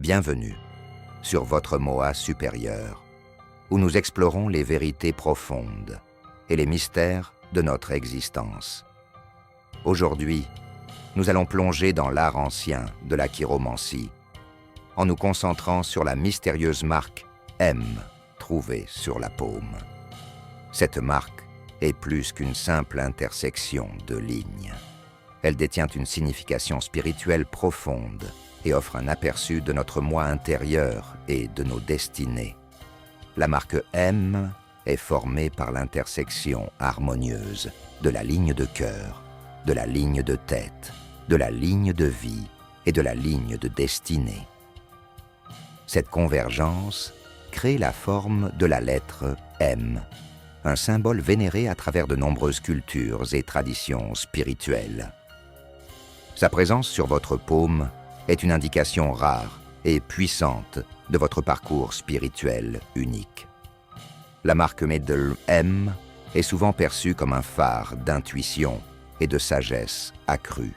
Bienvenue sur votre Moa supérieur, où nous explorons les vérités profondes et les mystères de notre existence. Aujourd'hui, nous allons plonger dans l'art ancien de la chiromancie, en nous concentrant sur la mystérieuse marque M trouvée sur la paume. Cette marque est plus qu'une simple intersection de lignes. Elle détient une signification spirituelle profonde et offre un aperçu de notre moi intérieur et de nos destinées. La marque M est formée par l'intersection harmonieuse de la ligne de cœur, de la ligne de tête, de la ligne de vie et de la ligne de destinée. Cette convergence crée la forme de la lettre M, un symbole vénéré à travers de nombreuses cultures et traditions spirituelles. Sa présence sur votre paume est une indication rare et puissante de votre parcours spirituel unique. La marque Middle M est souvent perçue comme un phare d'intuition et de sagesse accrue.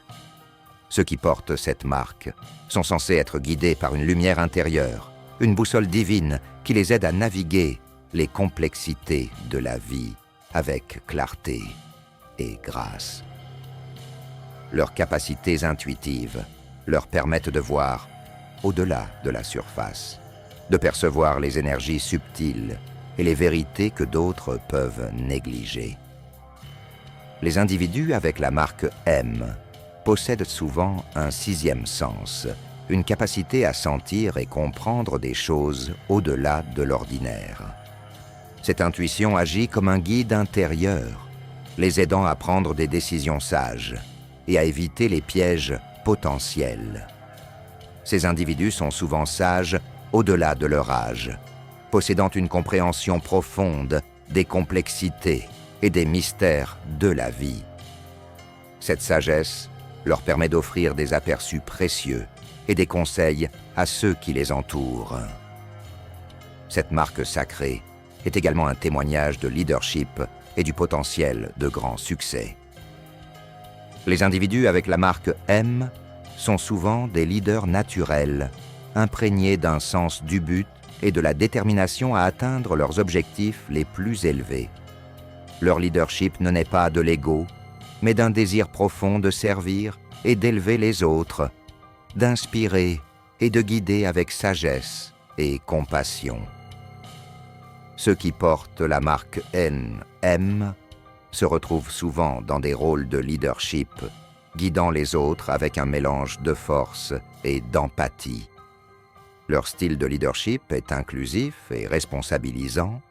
Ceux qui portent cette marque sont censés être guidés par une lumière intérieure, une boussole divine qui les aide à naviguer les complexités de la vie avec clarté et grâce. Leurs capacités intuitives leur permettent de voir au-delà de la surface, de percevoir les énergies subtiles et les vérités que d'autres peuvent négliger. Les individus avec la marque M possèdent souvent un sixième sens, une capacité à sentir et comprendre des choses au-delà de l'ordinaire. Cette intuition agit comme un guide intérieur, les aidant à prendre des décisions sages et à éviter les pièges potentiels. Ces individus sont souvent sages au-delà de leur âge, possédant une compréhension profonde des complexités et des mystères de la vie. Cette sagesse leur permet d'offrir des aperçus précieux et des conseils à ceux qui les entourent. Cette marque sacrée est également un témoignage de leadership et du potentiel de grand succès. Les individus avec la marque M sont souvent des leaders naturels, imprégnés d'un sens du but et de la détermination à atteindre leurs objectifs les plus élevés. Leur leadership ne naît pas de l'ego, mais d'un désir profond de servir et d'élever les autres, d'inspirer et de guider avec sagesse et compassion. Ceux qui portent la marque M se retrouvent souvent dans des rôles de leadership, guidant les autres avec un mélange de force et d'empathie. Leur style de leadership est inclusif et responsabilisant,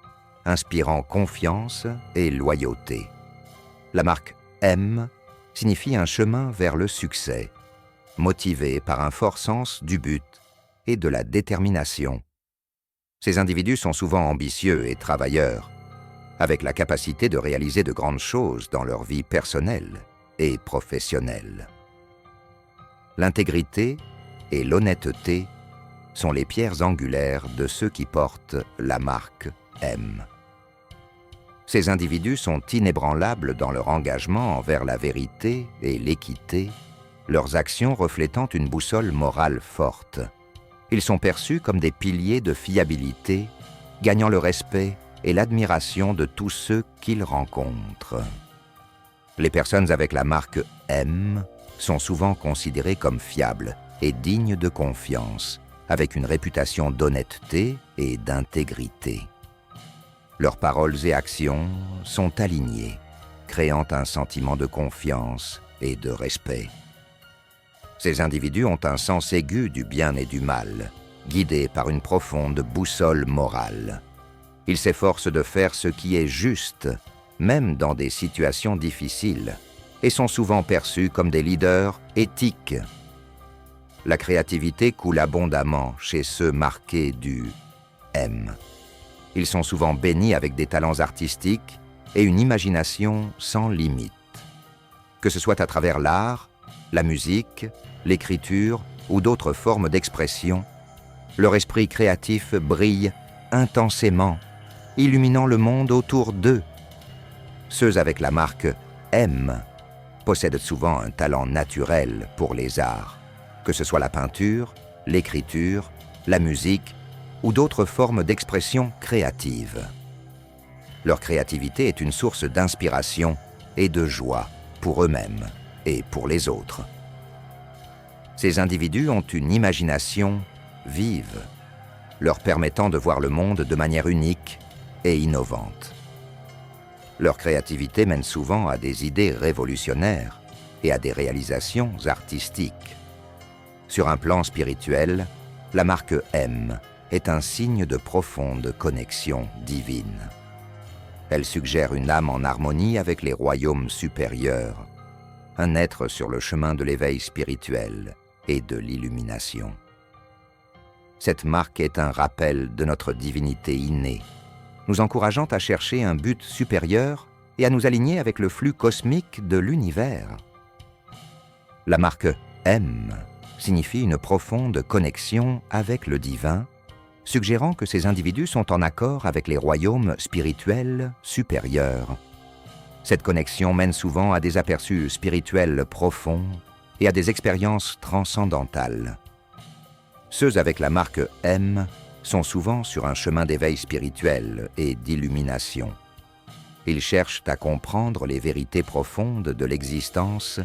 inspirant confiance et loyauté. La marque M signifie un chemin vers le succès, motivé par un fort sens du but et de la détermination. Ces individus sont souvent ambitieux et travailleurs, avec la capacité de réaliser de grandes choses dans leur vie personnelle et professionnelle. L'intégrité et l'honnêteté sont les pierres angulaires de ceux qui portent la marque M. Ces individus sont inébranlables dans leur engagement envers la vérité et l'équité, leurs actions reflétant une boussole morale forte. Ils sont perçus comme des piliers de fiabilité, gagnant le respect et l'admiration de tous ceux qu'ils rencontrent. Les personnes avec la marque M sont souvent considérées comme fiables et dignes de confiance, avec une réputation d'honnêteté et d'intégrité. Leurs paroles et actions sont alignées, créant un sentiment de confiance et de respect. Ces individus ont un sens aigu du bien et du mal, guidés par une profonde boussole morale. Ils s'efforcent de faire ce qui est juste, même dans des situations difficiles, et sont souvent perçus comme des leaders éthiques. La créativité coule abondamment chez ceux marqués du M. Ils sont souvent bénis avec des talents artistiques et une imagination sans limite. Que ce soit à travers l'art, la musique, l'écriture ou d'autres formes d'expression, leur esprit créatif brille intensément, illuminant le monde autour d'eux. Ceux avec la marque M possèdent souvent un talent naturel pour les arts, que ce soit la peinture, l'écriture la musique ou d'autres formes d'expression créative. Leur créativité est une source d'inspiration et de joie pour eux-mêmes et pour les autres. Ces individus ont une imagination vive, leur permettant de voir le monde de manière unique et innovante. Leur créativité mène souvent à des idées révolutionnaires et à des réalisations artistiques. Sur un plan spirituel, la marque M est un signe de profonde connexion divine. Elle suggère une âme en harmonie avec les royaumes supérieurs, un être sur le chemin de l'éveil spirituel et de l'illumination. Cette marque est un rappel de notre divinité innée, nous encourageant à chercher un but supérieur et à nous aligner avec le flux cosmique de l'univers. La marque M signifie une profonde connexion avec le divin, suggérant que ces individus sont en accord avec les royaumes spirituels supérieurs. Cette connexion mène souvent à des aperçus spirituels profonds et à des expériences transcendantales. Ceux avec la marque M sont souvent sur un chemin d'éveil spirituel et d'illumination. Ils cherchent à comprendre les vérités profondes de l'existence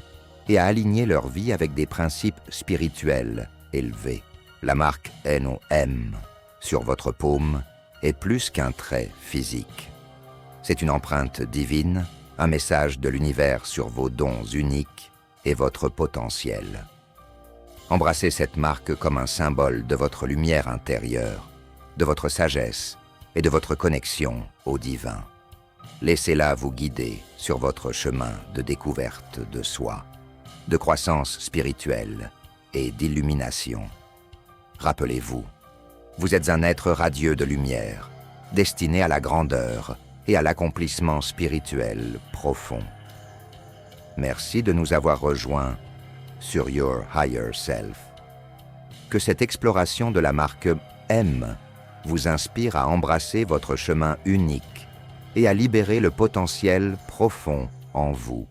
et à aligner leur vie avec des principes spirituels élevés. La marque NOM sur votre paume est plus qu'un trait physique. C'est une empreinte divine, un message de l'univers sur vos dons uniques et votre potentiel. Embrassez cette marque comme un symbole de votre lumière intérieure, de votre sagesse et de votre connexion au divin. Laissez-la vous guider sur votre chemin de découverte de soi, de croissance spirituelle et d'illumination. Rappelez-vous, vous êtes un être radieux de lumière, destiné à la grandeur et à l'accomplissement spirituel profond. Merci de nous avoir rejoints sur Your Higher Self. Que cette exploration de la marque M vous inspire à embrasser votre chemin unique et à libérer le potentiel profond en vous.